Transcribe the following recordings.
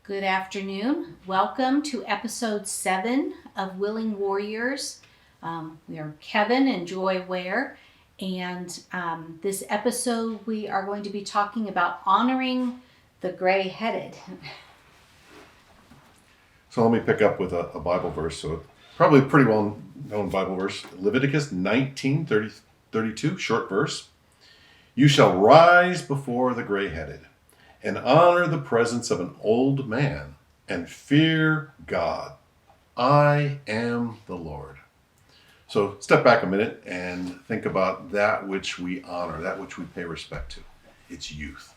Good afternoon. Welcome to episode 7 of Willing Warriors. We are Kevin and Joy Whear, and this episode we are going to be talking about honoring the gray-headed. So let me pick up with a Bible verse. So probably a pretty well-known Bible verse, Leviticus 19:32, short verse. You shall rise before the gray-headed and honor the presence of an old man and fear God. I am the Lord. So step back a minute and think about that which we honor, that which we pay respect to. It's youth.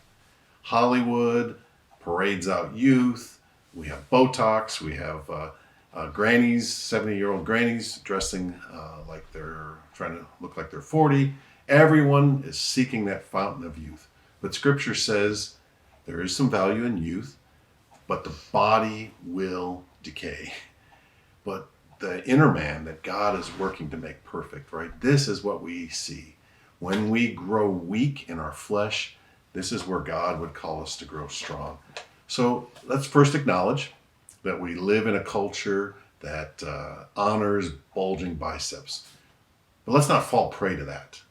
Hollywood parades out youth. We have Botox. We have grannies, 70-year-old grannies dressing like they're trying to look like they're 40. Everyone is seeking that fountain of youth. But Scripture says there is some value in youth, but the body will decay. But the inner man that God is working to make perfect, right? This is what we see. When we grow weak in our flesh, this is where God would call us to grow strong. So let's first acknowledge that we live in a culture that honors bulging biceps. But let's not fall prey to that.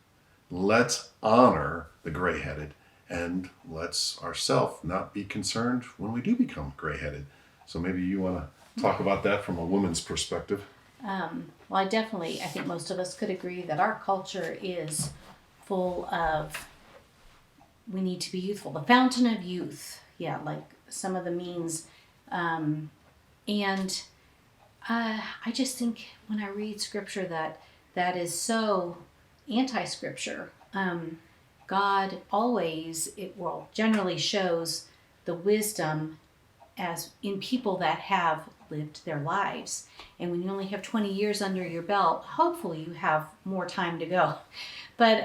Let's honor the gray-headed, and let's ourselves not be concerned when we do become gray-headed. So maybe you want to talk about that from a woman's perspective. Well, I think most of us could agree that our culture is full of, we need to be youthful. The fountain of youth, like some of the means. And I just think when I read scripture that is so anti-scripture. God always, generally shows the wisdom as in people that have lived their lives. And when you only have 20 years under your belt, hopefully you have more time to go. But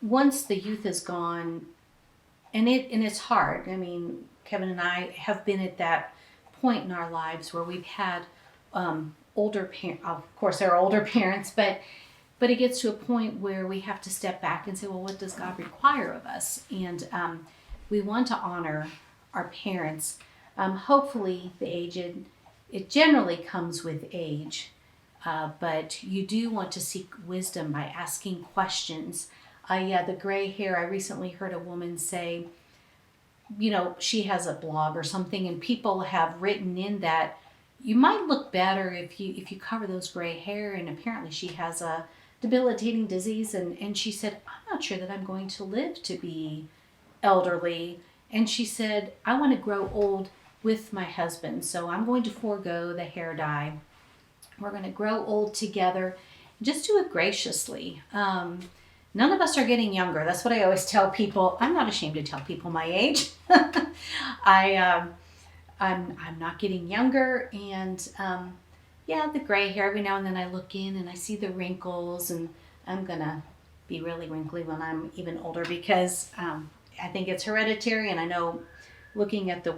once the youth is gone, and it's hard. I mean, Kevin and I have been at that point in our lives where we've had older parents. Of course, there are older parents, but it gets to a point where we have to step back and say, well, what does God require of us? And we want to honor our parents. Hopefully the aged, it generally comes with age, but you do want to seek wisdom by asking questions. The gray hair, I recently heard a woman say, she has a blog or something, and people have written in that you might look better if you cover those gray hair, and apparently she has a debilitating disease, and she said, I'm not sure that I'm going to live to be elderly. And she said, I want to grow old with my husband, so I'm going to forego the hair dye. We're going to grow old together. Just do it graciously. None of us are getting younger. That's what I always tell people. I'm not ashamed to tell people my age. I'm not getting younger, and the gray hair, every now and then I look in and I see the wrinkles, and I'm gonna be really wrinkly when I'm even older because I think it's hereditary, and I know looking at the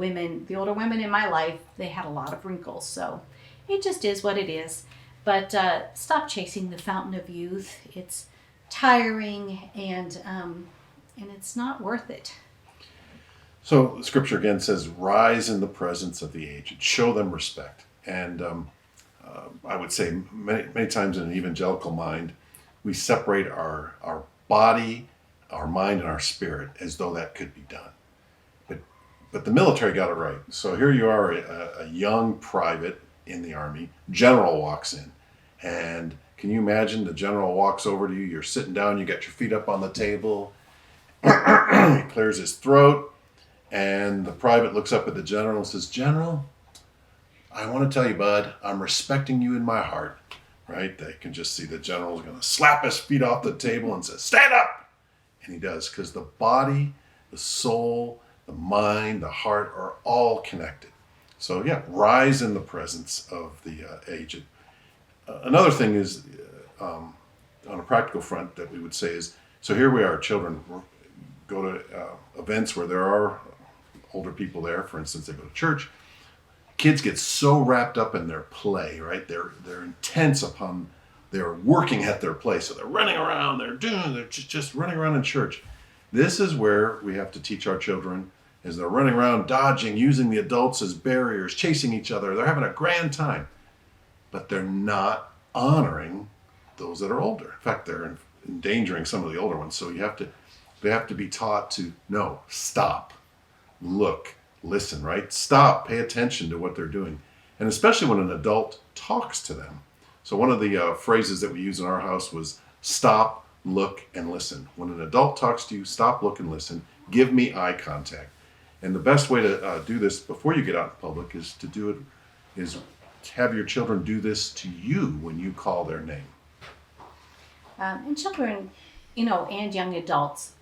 older women in my life, they had a lot of wrinkles, so it just is what it is. But stop chasing the fountain of youth. It's tiring, and it's not worth it. So Scripture again says, rise in the presence of the aged, show them respect. And I would say many times in an evangelical mind, we separate our body, our mind, and our spirit as though that could be done. But the military got it right. So here you are, a young private in the Army, general walks in. And can you imagine the general walks over to you, you're sitting down, you got your feet up on the table, he clears his throat, and the private looks up at the general and says, General, I want to tell you, bud, I'm respecting you in my heart, right? They can just see the general's going to slap his feet off the table and say, stand up! And he does, because the body, the soul, the mind, the heart are all connected. So rise in the presence of the aged. Another thing is, on a practical front that we would say is, so here we are, children go to events where there are older people there. For instance, they go to church. Kids get so wrapped up in their play, right? They're intense they're working at their play. So they're running around, they're just running around in church. This is where we have to teach our children as they're running around dodging, using the adults as barriers, chasing each other. They're having a grand time, but they're not honoring those that are older. In fact, they're endangering some of the older ones. So they have to be taught to no, stop, look, listen, right? Stop, pay attention to what they're doing. And especially when an adult talks to them. So one of the phrases that we use in our house was stop, look, and listen. When an adult talks to you, stop, look, and listen. Give me eye contact. And the best way to do this before you get out in public is have your children do this to you when you call their name. And children, and young adults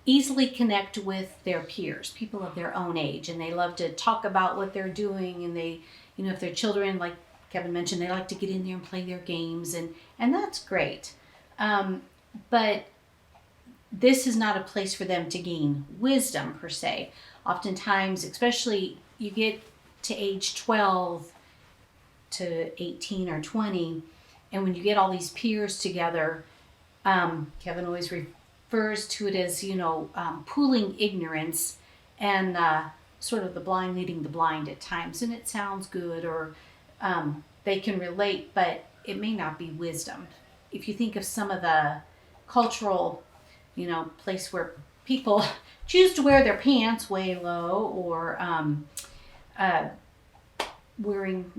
easily connect with their peers, people of their own age, and they love to talk about what they're doing. And they, if they're children, like Kevin mentioned, they like to get in there and play their games, and that's great. But this is not a place for them to gain wisdom per se. Oftentimes, especially you get to age 12 to 18 or 20, and when you get all these peers together, Kevin always refers to it as, pooling ignorance and sort of the blind leading the blind at times. And it sounds good, or they can relate, but it may not be wisdom. If you think of some of the cultural, place where people choose to wear their pants way low, or wearing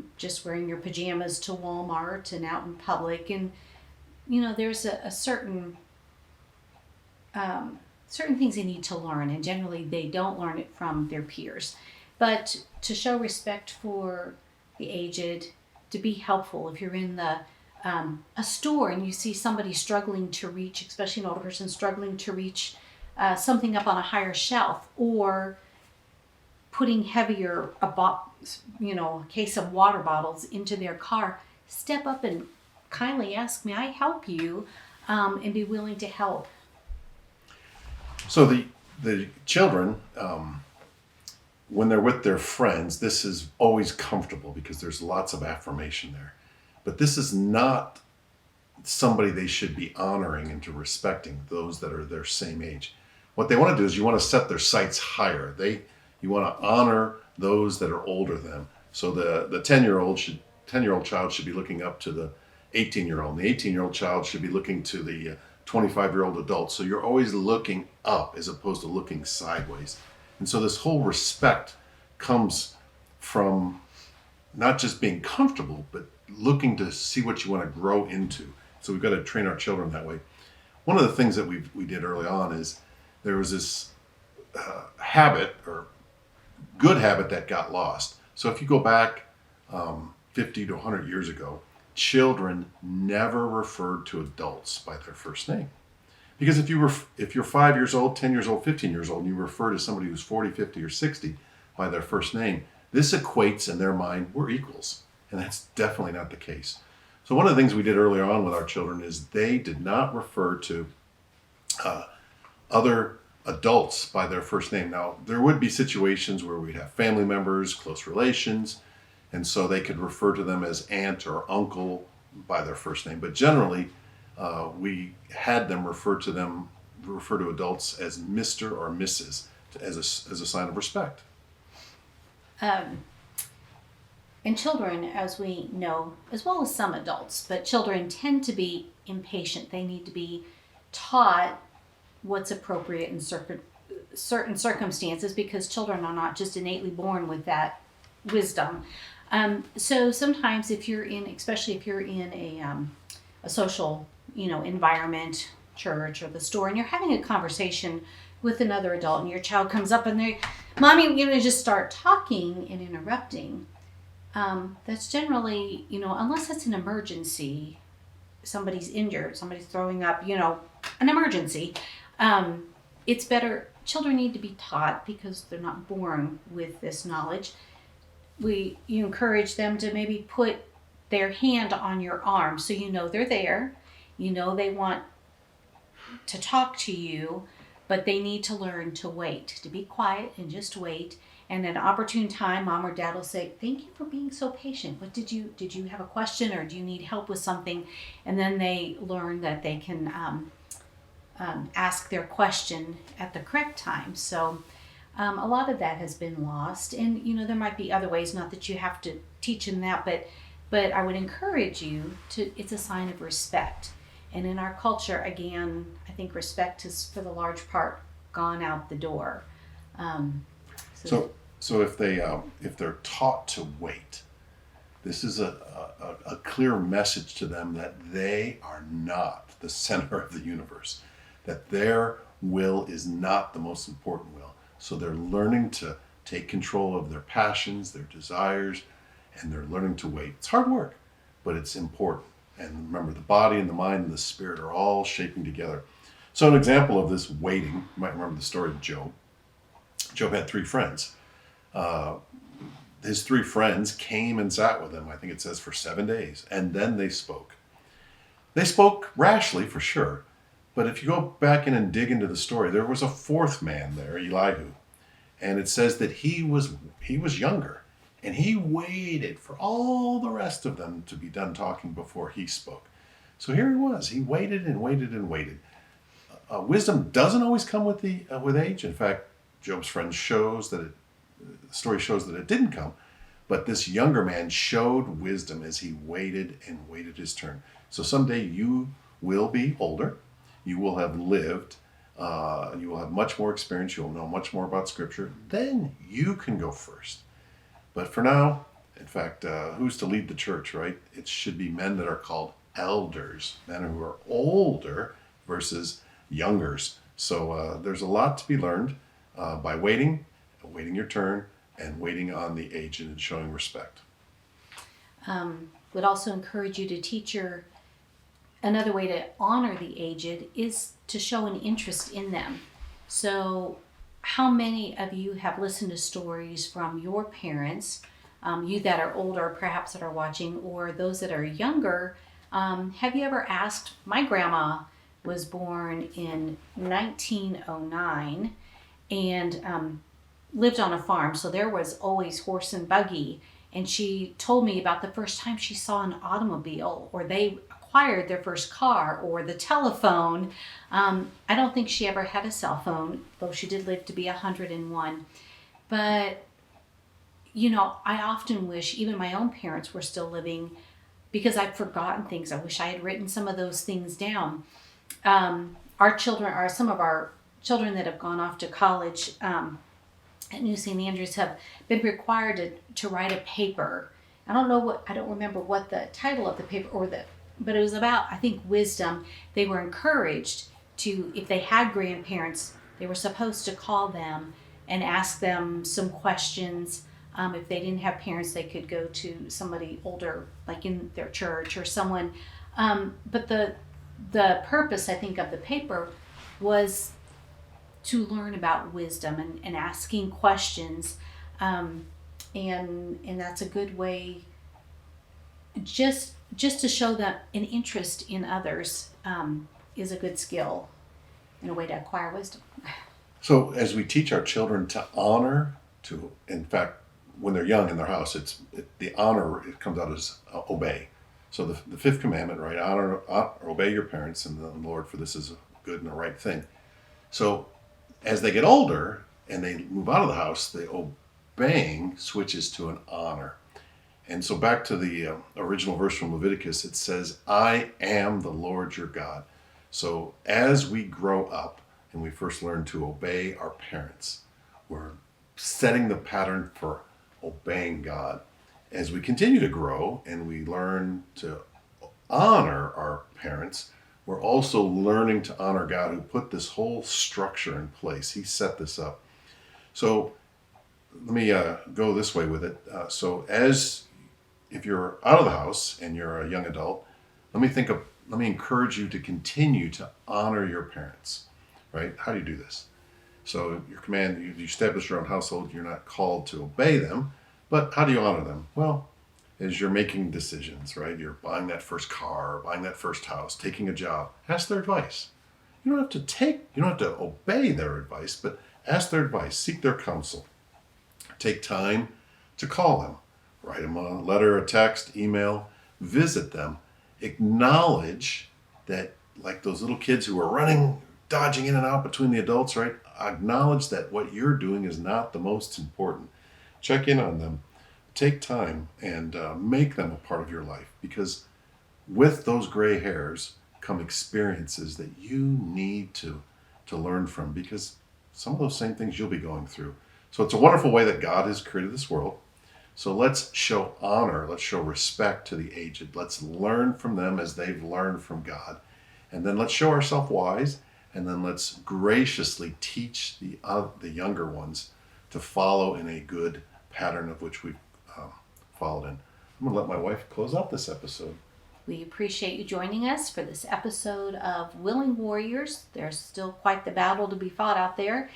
your pajamas to Walmart and out in public, and there's a certain things they need to learn, and generally they don't learn it from their peers. But to show respect for the aged, to be helpful if you're in a store and you see somebody struggling to reach, especially an older person struggling to reach something up on a higher shelf, or putting heavier a case of water bottles into their car, step up and kindly ask, may I help you, and be willing to help. So the children, when they're with their friends, this is always comfortable because there's lots of affirmation there. But this is not somebody they should be honoring and to respecting, those that are their same age. What they want to do is you want to set their sights higher. You want to honor those that are older than them. So the 10-year-old child should be looking up to the 18-year-old. And the 18-year-old child should be looking to the 25-year-old adult. So you're always looking up as opposed to looking sideways. And so this whole respect comes from not just being comfortable, but looking to see what you want to grow into. So we've got to train our children that way. One of the things that we did early on is there was this habit, or good habit, that got lost. So if you go back 50 to 100 years ago, children never referred to adults by their first name. Because if you're 5 years old, 10 years old, 15 years old, and you refer to somebody who's 40, 50, or 60 by their first name, this equates in their mind, we're equals. And that's definitely not the case. So one of the things we did earlier on with our children is they did not refer to other adults by their first name. Now, there would be situations where we'd have family members, close relations, and so they could refer to them as aunt or uncle by their first name. But generally, we had them refer to adults as Mr. or Mrs. as a sign of respect. And children, as we know, as well as some adults, but children tend to be impatient. They need to be taught what's appropriate in certain circumstances, because children are not just innately born with that wisdom. So sometimes especially if you're in a social, environment, church or the store, and you're having a conversation with another adult, and your child comes up and mommy, just start talking and interrupting. That's generally, unless it's an emergency, somebody's injured, somebody's throwing up, an emergency. It's better. Children need to be taught, because they're not born with this knowledge. You encourage them to maybe put their hand on your arm, so they're there. They want to talk to you, but they need to learn to wait, to be quiet and just wait. And at an opportune time, mom or dad will say, thank you for being so patient. What did you have a question, or do you need help with something? And then they learn that they can ask their question at the correct time. So A lot of that has been lost, and there might be other ways. Not that you have to teach them that, but I would encourage you to. It's a sign of respect, and in our culture, again, I think respect has, for the large part, gone out the door. Um, So if they're taught to wait, this is a clear message to them that they are not the center of the universe, that their will is not the most important will. So they're learning to take control of their passions, their desires, and they're learning to wait. It's hard work, but it's important. And remember, the body and the mind and the spirit are all shaping together. So an example of this waiting, you might remember the story of Job. Job had three friends. His three friends came and sat with him, I think it says, for 7 days, and then they spoke. They spoke rashly, for sure, but if you go back in and dig into the story, there was a fourth man there, Elihu, and it says that he was younger, and he waited for all the rest of them to be done talking before he spoke. So here he was. He waited and waited and waited. Wisdom doesn't always come with age. In fact, Job's friend the story shows that it didn't come, but this younger man showed wisdom as he waited and waited his turn. So someday you will be older, you will have lived, you will have much more experience, you'll know much more about Scripture, then you can go first. But for now, in fact, who's to lead the church, right? It should be men that are called elders, men who are older versus youngers. So there's a lot to be learned by waiting your turn, and waiting on the aged and showing respect. Would also encourage you to teach another way to honor the aged is to show an interest in them. So how many of you have listened to stories from your parents, you that are older perhaps that are watching, or those that are younger? Have you ever asked, my grandma was born in 1909 and lived on a farm, so there was always horse and buggy, and she told me about the first time she saw an automobile, or they acquired their first car, or the telephone. I don't think she ever had a cell phone, though she did live to be 101. But I often wish even my own parents were still living, because I've forgotten things. I wish I had written some of those things down. Our children, are some of our children that have gone off to college at New St. Andrews, have been required to write a paper. I don't remember what the title of the paper but it was about, I think, wisdom. They were encouraged to, if they had grandparents, they were supposed to call them and ask them some questions. If they didn't have parents, they could go to somebody older, like in their church or someone. But the purpose, I think, of the paper was to learn about wisdom and asking questions, and that's a good way, just to show that an interest in others is a good skill and a way to acquire wisdom. So as we teach our children to honor, in fact, when they're young in their house, the honor, it comes out as obey. So the fifth commandment, right? Honor, obey your parents and the Lord, for this is a good and a right thing. So as they get older and they move out of the house, the obeying switches to an honor. And so back to the original verse from Leviticus, it says, I am the Lord your God. So as we grow up and we first learn to obey our parents, we're setting the pattern for obeying God. As we continue to grow and we learn to honor our parents, we're also learning to honor God, who put this whole structure in place. He set this up. So let me go this way with it. So if you're out of the house and you're a young adult, let me encourage you to continue to honor your parents, right? How do you do this? So you establish your own household, you're not called to obey them, but how do you honor them? Well, as you're making decisions, right? You're buying that first car, buying that first house, taking a job. Ask their advice. You don't have to obey their advice, but ask their advice, seek their counsel. Take time to call them, write them a letter, a text, email, visit them. Acknowledge that, like those little kids who are running, dodging in and out between the adults, right? acknowledge that what you're doing is not the most important. Check in on them. Take time and make them a part of your life, because with those gray hairs come experiences that you need to learn from, because some of those same things you'll be going through. So it's a wonderful way that God has created this world. So let's show honor, let's show respect to the aged. Let's learn from them as they've learned from God. And then let's show ourselves wise, and then let's graciously teach the younger ones to follow in a good pattern of which we've followed in. I'm going to let my wife close out this episode. We appreciate you joining us for this episode of Willing Warriors. There's still quite the battle to be fought out there.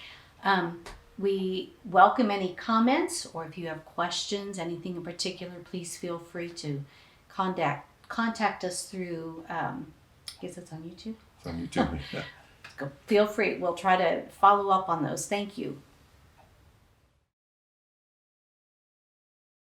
We welcome any comments, or if you have questions, anything in particular, please feel free to contact us through, I guess it's on YouTube. It's on YouTube. Feel free. We'll try to follow up on those. Thank you.